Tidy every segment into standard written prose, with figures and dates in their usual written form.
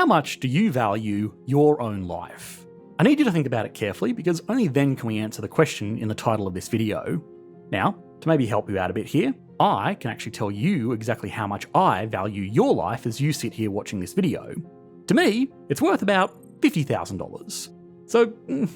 how much do you value your own life? I need you to think about it carefully because only then can we answer the question in the title of this video. Now, to maybe help you out a bit here, I can actually tell you exactly how much I value your life as you sit here watching this video. To me, it's worth about $50,000. So,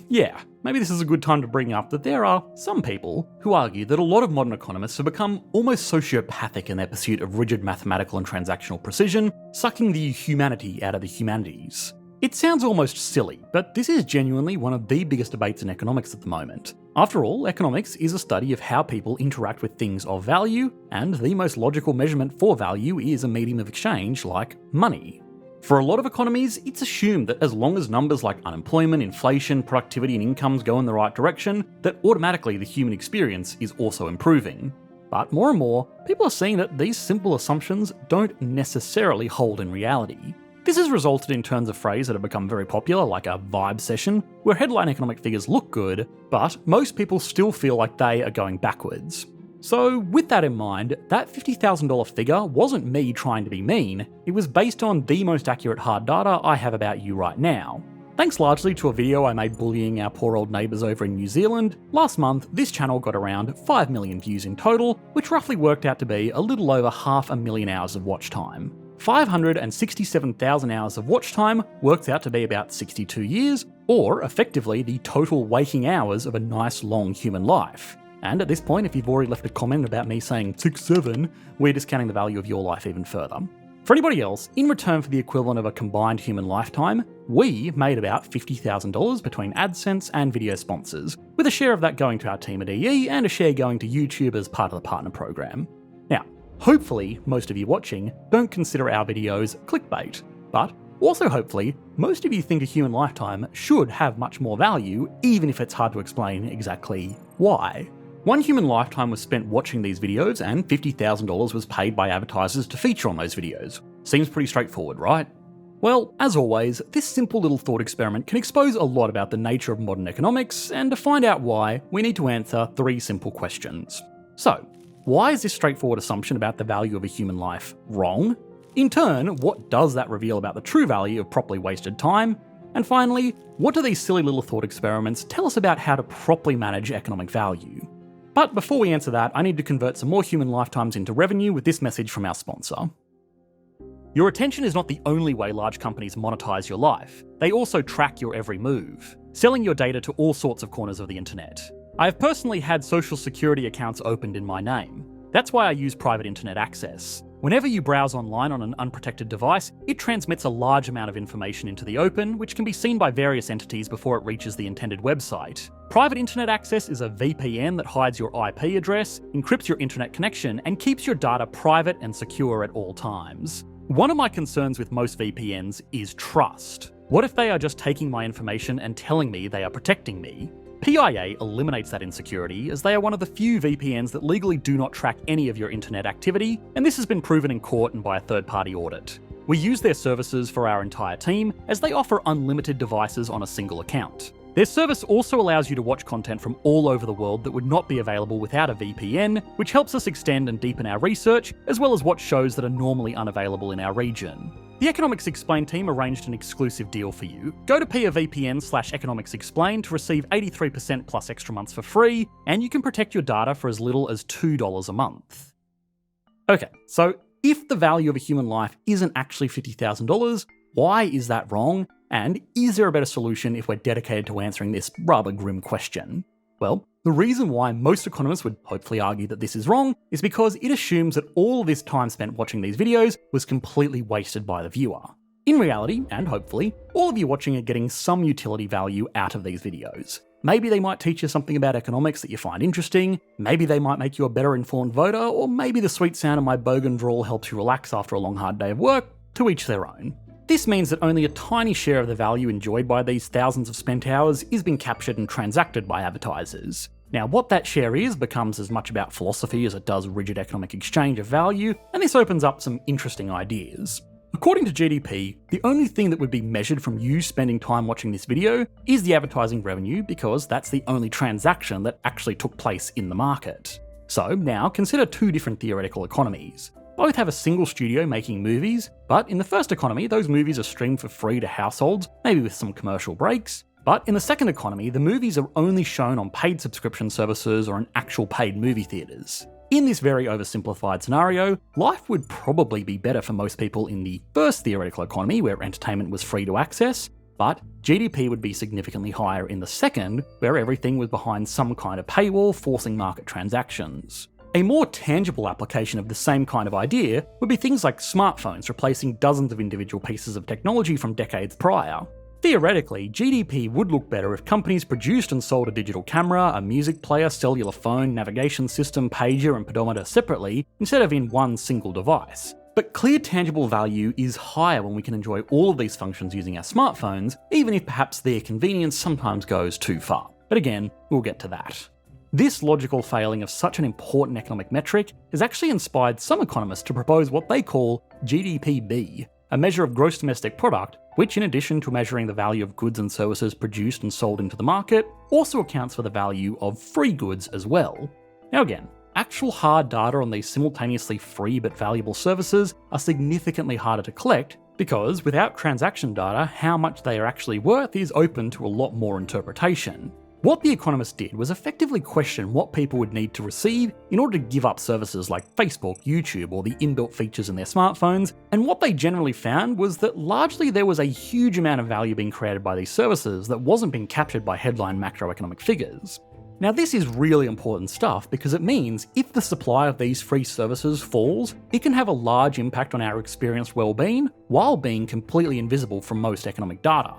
yeah, maybe this is a good time to bring up that there are some people who argue that a lot of modern economists have become almost sociopathic in their pursuit of rigid mathematical and transactional precision, sucking the humanity out of the humanities. It sounds almost silly, but this is genuinely one of the biggest debates in economics at the moment. After all, economics is a study of how people interact with things of value, and the most logical measurement for value is a medium of exchange like money. For a lot of economies, it's assumed that as long as numbers like unemployment, inflation, productivity and incomes go in the right direction, that automatically the human experience is also improving. But more and more, people are seeing that these simple assumptions don't necessarily hold in reality. This has resulted in turns of phrase that have become very popular, like a vibe session, where headline economic figures look good, but most people still feel like they are going backwards. So with that in mind, that $50,000 figure wasn't me trying to be mean, it was based on the most accurate hard data I have about you right now. Thanks largely to a video I made bullying our poor old neighbours over in New Zealand, last month this channel got around 5 million views in total, which roughly worked out to be a little over 500,000 hours of watch time. 567,000 hours of watch time works out to be about 62 years, or effectively the total waking hours of a nice long human life. And at this point, if you've already left a comment about me saying 6-7, we're discounting the value of your life even further. For anybody else, in return for the equivalent of a combined human lifetime, we made about $50,000 between AdSense and video sponsors, with a share of that going to our team at EE and a share going to YouTube as part of the partner program. Now, hopefully, most of you watching don't consider our videos clickbait, but also hopefully, most of you think a human lifetime should have much more value, even if it's hard to explain exactly why. One human lifetime was spent watching these videos and $50,000 was paid by advertisers to feature on those videos. Seems pretty straightforward, right? Well, as always, this simple little thought experiment can expose a lot about the nature of modern economics, and to find out why, we need to answer 3 simple questions. So, why is this straightforward assumption about the value of a human life wrong? In turn, what does that reveal about the true value of properly wasted time? And finally, what do these silly little thought experiments tell us about how to properly manage economic value? But before we answer that, I need to convert some more human lifetimes into revenue with this message from our sponsor. Your attention is not the only way large companies monetize your life. They also track your every move, selling your data to all sorts of corners of the internet. I have personally had social security accounts opened in my name. That's why I use private internet access. Whenever you browse online on an unprotected device, it transmits a large amount of information into the open, which can be seen by various entities before it reaches the intended website. Private internet access is a VPN that hides your IP address, encrypts your internet connection, and keeps your data private and secure at all times. One of my concerns with most VPNs is trust. What if they are just taking my information and telling me they are protecting me? PIA eliminates that insecurity as they are one of the few VPNs that legally do not track any of your internet activity, and this has been proven in court and by a third-party audit. We use their services for our entire team as they offer unlimited devices on a single account. Their service also allows you to watch content from all over the world that would not be available without a VPN, which helps us extend and deepen our research, as well as watch shows that are normally unavailable in our region. The Economics Explained team arranged an exclusive deal for you. Go to PiaVPN/Economics Explained to receive 83% plus extra months for free, and you can protect your data for as little as $2 a month. Okay, so if the value of a human life isn't actually $50,000, why is that wrong? And is there a better solution if we're dedicated to answering this rather grim question? Well, the reason why most economists would hopefully argue that this is wrong is because it assumes that all this time spent watching these videos was completely wasted by the viewer. In reality, and hopefully, all of you watching are getting some utility value out of these videos. Maybe they might teach you something about economics that you find interesting, maybe they might make you a better informed voter, or maybe the sweet sound of my bogan drawl helps you relax after a long hard day of work, to each their own. This means that only a tiny share of the value enjoyed by these thousands of spent hours is being captured and transacted by advertisers. Now, what that share is becomes as much about philosophy as it does rigid economic exchange of value, and this opens up some interesting ideas. According to GDP, the only thing that would be measured from you spending time watching this video is the advertising revenue, because that's the only transaction that actually took place in the market. So now consider 2 different theoretical economies. Both have a single studio making movies, but in the first economy, those movies are streamed for free to households, maybe with some commercial breaks. But in the second economy, the movies are only shown on paid subscription services or in actual paid movie theatres. In this very oversimplified scenario, life would probably be better for most people in the first theoretical economy where entertainment was free to access, but GDP would be significantly higher in the second, where everything was behind some kind of paywall forcing market transactions. A more tangible application of the same kind of idea would be things like smartphones replacing dozens of individual pieces of technology from decades prior. Theoretically, GDP would look better if companies produced and sold a digital camera, a music player, cellular phone, navigation system, pager and pedometer separately, instead of in one single device. But clear tangible value is higher when we can enjoy all of these functions using our smartphones, even if perhaps their convenience sometimes goes too far. But again, we'll get to that. This logical failing of such an important economic metric has actually inspired some economists to propose what they call GDPB, a measure of gross domestic product, which in addition to measuring the value of goods and services produced and sold into the market, also accounts for the value of free goods as well. Now again, actual hard data on these simultaneously free but valuable services are significantly harder to collect because without transaction data, how much they are actually worth is open to a lot more interpretation. What the economists did was effectively question what people would need to receive in order to give up services like Facebook, YouTube, or the inbuilt features in their smartphones, and what they generally found was that largely there was a huge amount of value being created by these services that wasn't being captured by headline macroeconomic figures. Now this is really important stuff because it means if the supply of these free services falls, it can have a large impact on our experienced well-being while being completely invisible from most economic data.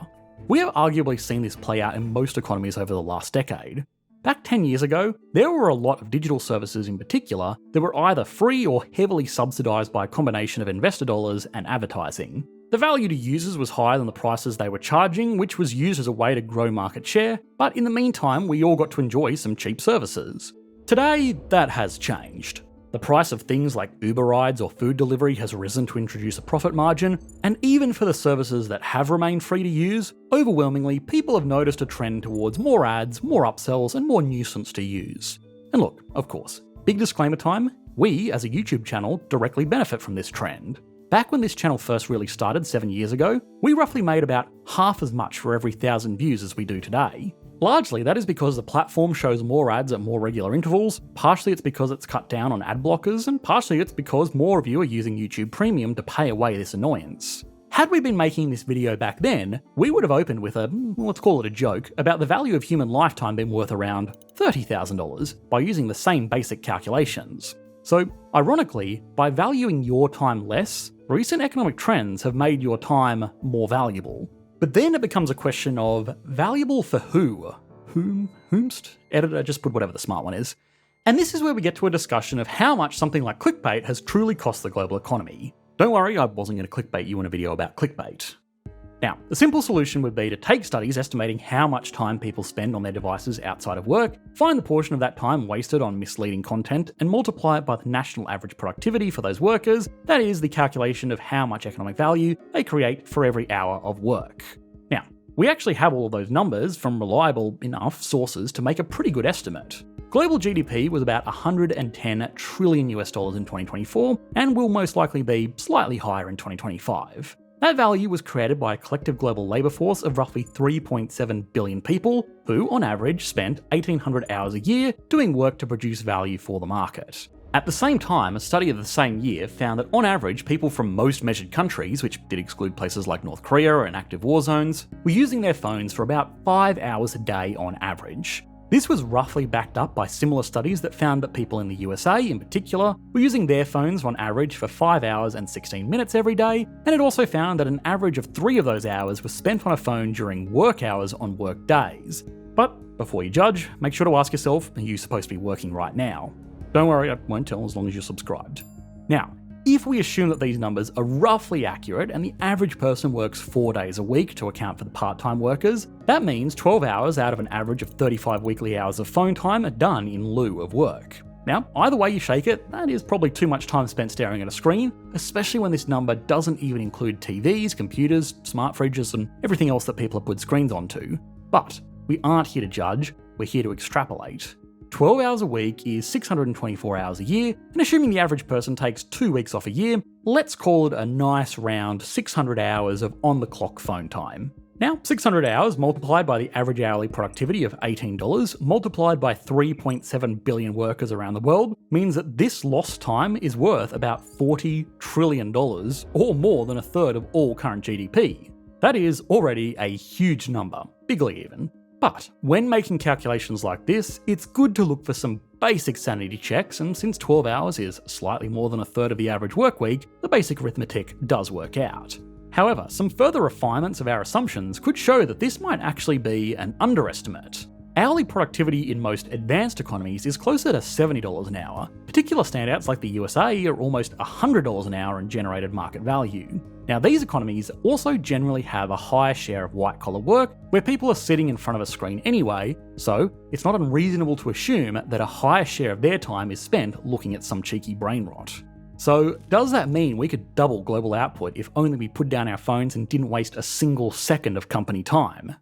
We have arguably seen this play out in most economies over the last decade. Back 10 years ago, there were a lot of digital services in particular that were either free or heavily subsidised by a combination of investor dollars and advertising. The value to users was higher than the prices they were charging, which was used as a way to grow market share, but in the meantime, we all got to enjoy some cheap services. Today, that has changed. The price of things like Uber rides or food delivery has risen to introduce a profit margin, and even for the services that have remained free to use, overwhelmingly people have noticed a trend towards more ads, more upsells, and more nuisance to use. And look, of course, big disclaimer time, we as a YouTube channel directly benefit from this trend. Back when this channel first really started 7 years ago, we roughly made about half as much for every 1,000 views as we do today. Largely, that is because the platform shows more ads at more regular intervals, partially it's because it's cut down on ad blockers, and partially it's because more of you are using YouTube Premium to pay away this annoyance. Had we been making this video back then, we would have opened with a, let's call it a joke, about the value of human lifetime being worth around $30,000 by using the same basic calculations. So, ironically, by valuing your time less, recent economic trends have made your time more valuable. But then it becomes a question of valuable for who? Whomst? Editor, just put whatever the smart one is. And this is where we get to a discussion of how much something like clickbait has truly cost the global economy. Don't worry, I wasn't going to clickbait you in a video about clickbait. Now, the simple solution would be to take studies estimating how much time people spend on their devices outside of work, find the portion of that time wasted on misleading content, and multiply it by the national average productivity for those workers, that is, the calculation of how much economic value they create for every hour of work. Now, we actually have all of those numbers from reliable enough sources to make a pretty good estimate. Global GDP was about $110 trillion in 2024, and will most likely be slightly higher in 2025. That value was created by a collective global labour force of roughly 3.7 billion people, who on average spent 1,800 hours a year doing work to produce value for the market. At the same time, a study of the same year found that on average people from most measured countries, which did exclude places like North Korea and active war zones, were using their phones for about 5 hours a day on average. This was roughly backed up by similar studies that found that people in the USA in particular were using their phones on average for 5 hours and 16 minutes every day, and it also found that an average of 3 of those hours was spent on a phone during work hours on work days. But before you judge, make sure to ask yourself, are you supposed to be working right now? Don't worry, I won't tell as long as you're subscribed. Now, if we assume that these numbers are roughly accurate and the average person works 4 days a week to account for the part-time workers, that means 12 hours out of an average of 35 weekly hours of phone time are done in lieu of work. Now, either way you shake it, that is probably too much time spent staring at a screen, especially when this number doesn't even include TVs, computers, smart fridges, and everything else that people have put screens onto. But we aren't here to judge, we're here to extrapolate. 12 hours a week is 624 hours a year, and assuming the average person takes 2 weeks off a year, let's call it a nice round 600 hours of on-the-clock phone time. Now, 600 hours multiplied by the average hourly productivity of $18, multiplied by 3.7 billion workers around the world, means that this lost time is worth about $40 trillion, or more than a third of all current GDP. That is already a huge number, bigly even. But when making calculations like this, it's good to look for some basic sanity checks, and since 12 hours is slightly more than a third of the average work week, the basic arithmetic does work out. However, some further refinements of our assumptions could show that this might actually be an underestimate. Hourly productivity in most advanced economies is closer to $70 an hour. Particular standouts like the USA are almost $100 an hour in generated market value. Now, these economies also generally have a higher share of white-collar work, where people are sitting in front of a screen anyway, so it's not unreasonable to assume that a higher share of their time is spent looking at some cheeky brain rot. So, does that mean we could double global output if only we put down our phones and didn't waste a single second of company time?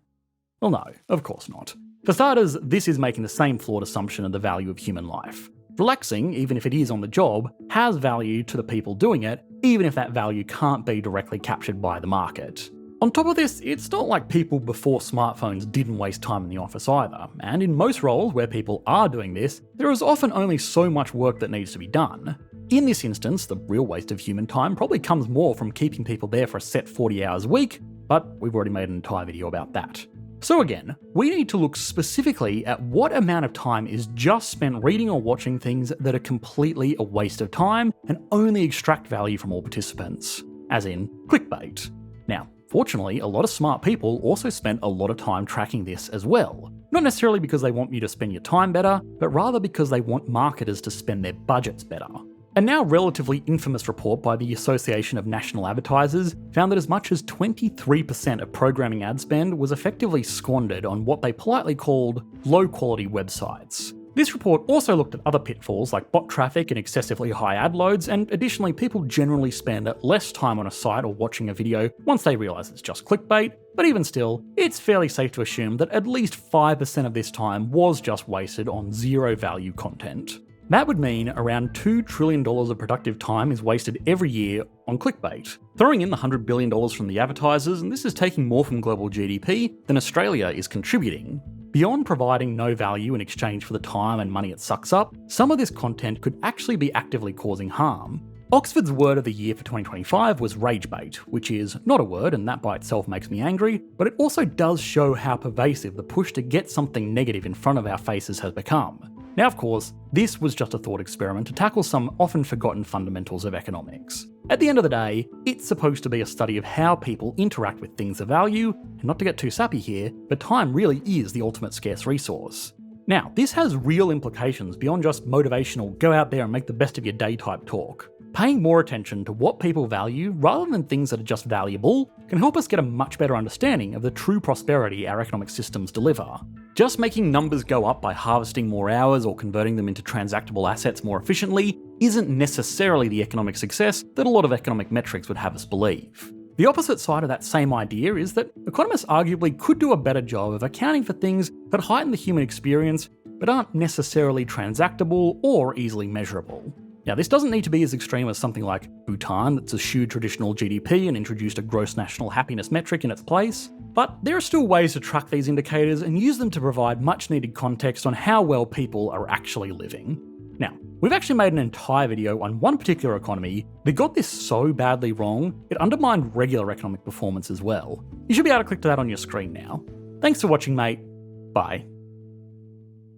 Well, no, of course not. For starters, this is making the same flawed assumption of the value of human life. Relaxing, even if it is on the job, has value to the people doing it, even if that value can't be directly captured by the market. On top of this, it's not like people before smartphones didn't waste time in the office either, and in most roles where people are doing this, there is often only so much work that needs to be done. In this instance, the real waste of human time probably comes more from keeping people there for a set 40 hours a week, but we've already made an entire video about that. So again, we need to look specifically at what amount of time is just spent reading or watching things that are completely a waste of time and only extract value from all participants, as in clickbait. Now, fortunately, a lot of smart people also spent a lot of time tracking this as well. Not necessarily because they want you to spend your time better, but rather because they want marketers to spend their budgets better. A now relatively infamous report by the Association of National Advertisers found that as much as 23% of programming ad spend was effectively squandered on what they politely called low-quality websites. This report also looked at other pitfalls like bot traffic and excessively high ad loads, and additionally people generally spend less time on a site or watching a video once they realise it's just clickbait, but even still, it's fairly safe to assume that at least 5% of this time was just wasted on zero-value content. That would mean around $2 trillion of productive time is wasted every year on clickbait. Throwing in the $100 billion from the advertisers, and this is taking more from global GDP than Australia is contributing. Beyond providing no value in exchange for the time and money it sucks up, some of this content could actually be actively causing harm. Oxford's word of the year for 2025 was ragebait, which is not a word and that by itself makes me angry, but it also does show how pervasive the push to get something negative in front of our faces has become. Now, of course, this was just a thought experiment to tackle some often forgotten fundamentals of economics. At the end of the day, it's supposed to be a study of how people interact with things of value, and not to get too sappy here, but time really is the ultimate scarce resource. Now, this has real implications beyond just motivational go out there and make the best of your day type talk. Paying more attention to what people value rather than things that are just valuable can help us get a much better understanding of the true prosperity our economic systems deliver. Just making numbers go up by harvesting more hours or converting them into transactable assets more efficiently isn't necessarily the economic success that a lot of economic metrics would have us believe. The opposite side of that same idea is that economists arguably could do a better job of accounting for things that heighten the human experience but aren't necessarily transactable or easily measurable. Now, this doesn't need to be as extreme as something like Bhutan that's eschewed traditional GDP and introduced a gross national happiness metric in its place, but there are still ways to track these indicators and use them to provide much needed context on how well people are actually living. Now, we've actually made an entire video on one particular economy that got this so badly wrong, it undermined regular economic performance as well. You should be able to click to that on your screen now. Thanks for watching, mate. Bye.